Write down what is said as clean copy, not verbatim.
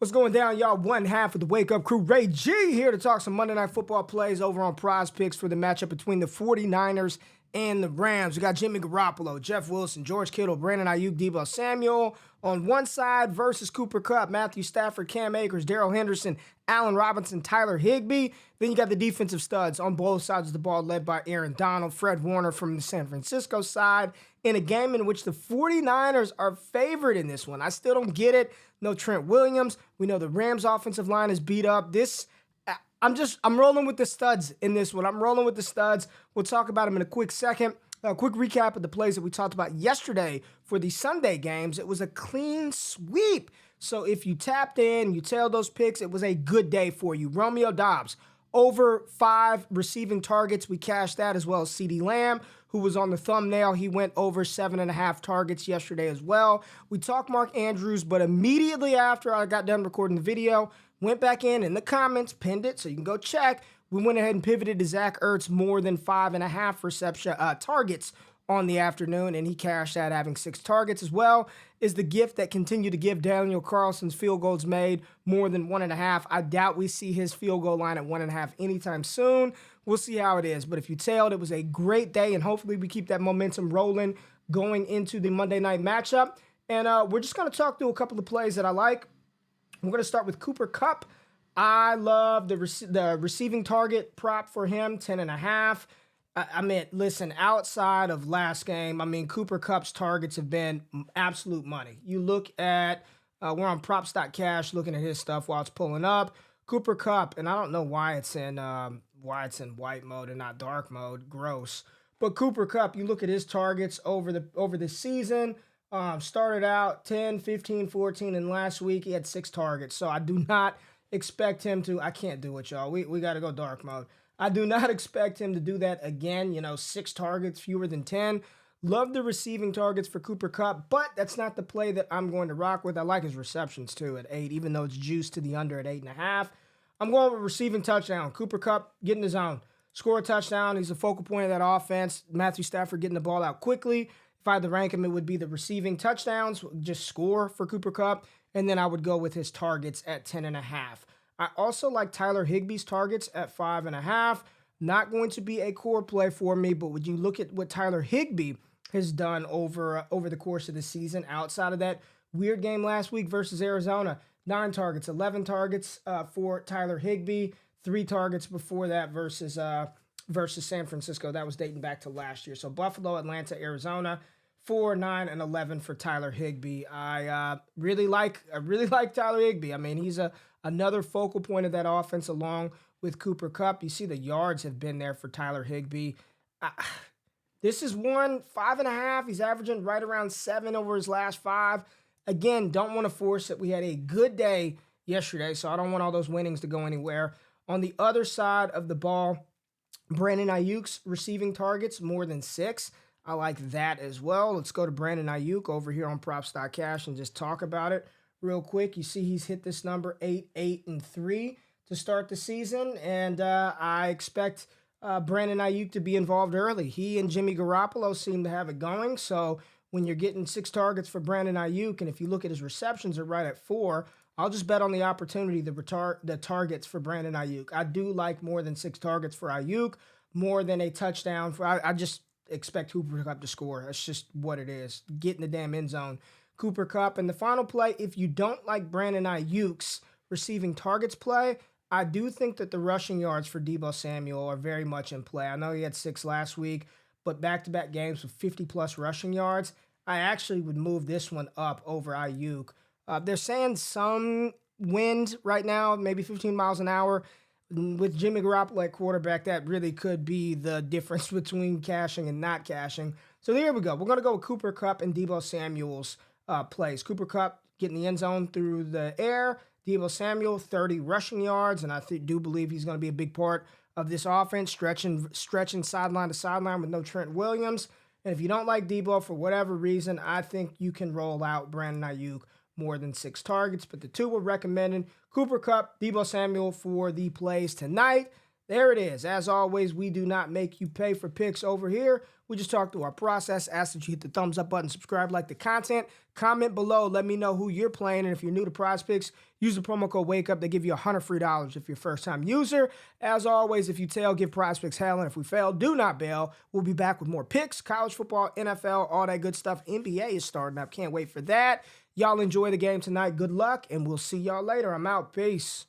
What's going down, y'all? One half of the Wake Up Crew, Ray G, here to talk some Monday Night Football plays over on PRIZEPICKS for the matchup between the 49ers and the Rams. We got Jimmy Garoppolo, Jeff Wilson, George Kittle, Brandon Ayuk, Debo Samuel on one side versus Cooper Kupp, Matthew Stafford, Cam Akers, Darrell Henderson, Allen Robinson, Tyler Higby. Then you got the defensive studs on both sides of the ball led by Aaron Donald, Fred Warner from the San Francisco side in a game in which the 49ers are favored in this one. I still don't get it. No Trent Williams. We know the Rams offensive line is beat up. I'm rolling with the studs in this one. I'm rolling with the studs. We'll talk about them in a quick second. A quick recap of the plays that we talked about yesterday for the Sunday games. It was a clean sweep. So if you tapped in, you tailed those picks, it was a good day for you. Romeo Doubs, over 5 receiving targets. We cashed that, as well as CeeDee Lamb, who was on the thumbnail. He went over 7.5 targets yesterday as well. We talked Mark Andrews, but immediately after I got done recording the video, went back in the comments, pinned it, so you can go check. We went ahead and pivoted to Zach Ertz, more than 5.5 targets on the afternoon, and he cashed that, having 6 targets, as well is the gift that continued to give Daniel Carlson's field goals made more than 1.5. I doubt we see his field goal line at 1.5 anytime soon. We'll see how it is, but if you tailed, it was a great day, and hopefully we keep that momentum rolling going into the Monday night matchup. And we're just going to talk through a couple of plays that I like. We're going to start with Cooper Kupp. I love the receiving target prop for him, 10.5. I mean, listen, outside of last game, I mean, Cooper Kupp's targets have been absolute money. You look at, we're on props.cash looking at his stuff while it's pulling up. Cooper Kupp, and I don't know why it's in white mode and not dark mode. Gross. But Cooper Kupp, you look at his targets over the season. Started out 10, 15, 14, and last week he had 6 targets. So I do not expect him to, I can't do it, y'all. We got to go dark mode. I do not expect him to do that again. 6 targets, fewer than 10. Love the receiving targets for Cooper Kupp, but that's not the play that I'm going to rock with. I like his receptions too at 8, even though it's juiced to the under at 8.5. I'm going with receiving touchdown. Cooper Kupp getting his own. Score a touchdown. He's a focal point of that offense. Matthew Stafford getting the ball out quickly. If I had to rank him, it would be the receiving touchdowns, just score for Cooper Kupp, and then I would go with his targets at 10.5. I also like Tyler Higby's targets at 5.5. Not going to be a core play for me, but when you look at what Tyler Higby has done over the course of the season, outside of that weird game last week versus Arizona, 9 targets, 11 targets for Tyler Higby, 3 targets before that versus San Francisco. That was dating back to last year. So Buffalo, Atlanta, Arizona, 4, 9, and 11 for Tyler Higby. I really like Tyler Higby. I mean, he's another focal point of that offense along with Cooper Kupp. You see the yards have been there for Tyler Higby. This is 5.5. He's averaging right around 7 over his last 5. Again, don't want to force it. We had a good day yesterday, so I don't want all those winnings to go anywhere. On the other side of the ball, Brandon Ayuk's receiving targets, more than 6. I like that as well. Let's go to Brandon Ayuk over here on props.cash and just talk about it real quick. You see he's hit this number 8, 8, and 3 to start the season, and I expect Brandon Ayuk to be involved early. He and Jimmy Garoppolo seem to have it going, so when you're getting 6 targets for Brandon Ayuk, and if you look at his receptions are right at 4, I'll just bet on the opportunity, the targets for Brandon Ayuk. I do like more than 6 targets for Ayuk, more than a touchdown. I just expect Cooper Kupp to score. That's just what it is. Get in the damn end zone. Cooper Kupp. And the final play, if you don't like Brandon Ayuk's receiving targets play, I do think that the rushing yards for Debo Samuel are very much in play. I know he had 6 last week, but back-to-back games with 50-plus rushing yards, I actually would move this one up over Ayuk. They're saying some wind right now, maybe 15 miles an hour. With Jimmy Garoppolo at quarterback, that really could be the difference between cashing and not cashing. So there we go. We're going to go with Cooper Kupp and Debo Samuel's plays. Cooper Kupp getting the end zone through the air. Debo Samuel, 30 rushing yards, and I do believe he's going to be a big part of this offense, stretching sideline to sideline with no Trent Williams. And if you don't like Debo for whatever reason, I think you can roll out Brandon Ayuk more than 6 targets. But the 2 we're recommending, Cooper Kupp, Debo Samuel for the plays tonight. There it is. As always, we do not make you pay for picks over here. We just talked through our process. Ask that you hit the thumbs up button, subscribe, like the content. Comment below. Let me know who you're playing. And if you're new to PrizePicks, use the promo code WAKEUP. They give you $100 free if you're a first-time user. As always, if you tail, give PrizePicks hell. And if we fail, do not bail. We'll be back with more picks, college football, NFL, all that good stuff. NBA is starting up. Can't wait for that. Y'all enjoy the game tonight. Good luck, and we'll see y'all later. I'm out. Peace.